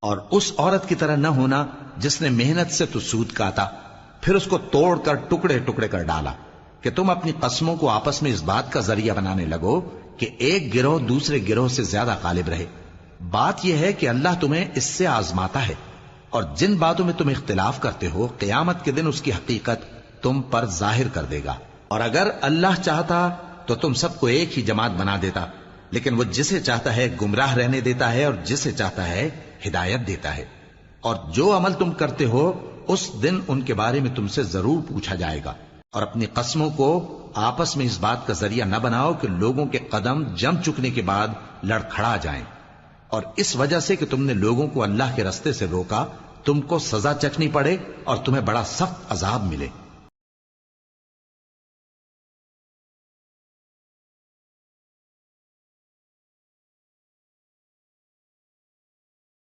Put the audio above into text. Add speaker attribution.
Speaker 1: اور اس عورت کی طرح نہ ہونا جس نے محنت سے تو سود کاتا پھر اس کو توڑ کر ٹکڑے ٹکڑے کر ڈالا، کہ تم اپنی قسموں کو آپس میں اس بات کا ذریعہ بنانے لگو کہ ایک گروہ دوسرے گروہ سے زیادہ غالب رہے۔ بات یہ ہے کہ اللہ تمہیں اس سے آزماتا ہے، اور جن باتوں میں تم اختلاف کرتے ہو قیامت کے دن اس کی حقیقت تم پر ظاہر کر دے گا۔ اور اگر اللہ چاہتا تو تم سب کو ایک ہی جماعت بنا دیتا، لیکن وہ جسے چاہتا ہے گمراہ رہنے دیتا ہے اور جسے چاہتا ہے ہدایت دیتا ہے۔ اور جو عمل تم کرتے ہو اس دن ان کے بارے میں تم سے ضرور پوچھا جائے گا۔ اور اپنی قسموں کو آپس میں اس بات کا ذریعہ نہ بناؤ کہ لوگوں کے قدم جم چکنے کے بعد لڑکھڑا جائیں، اور اس وجہ سے کہ تم نے لوگوں کو اللہ کے رستے سے روکا تم کو سزا چکھنی پڑے اور تمہیں بڑا سخت عذاب ملے۔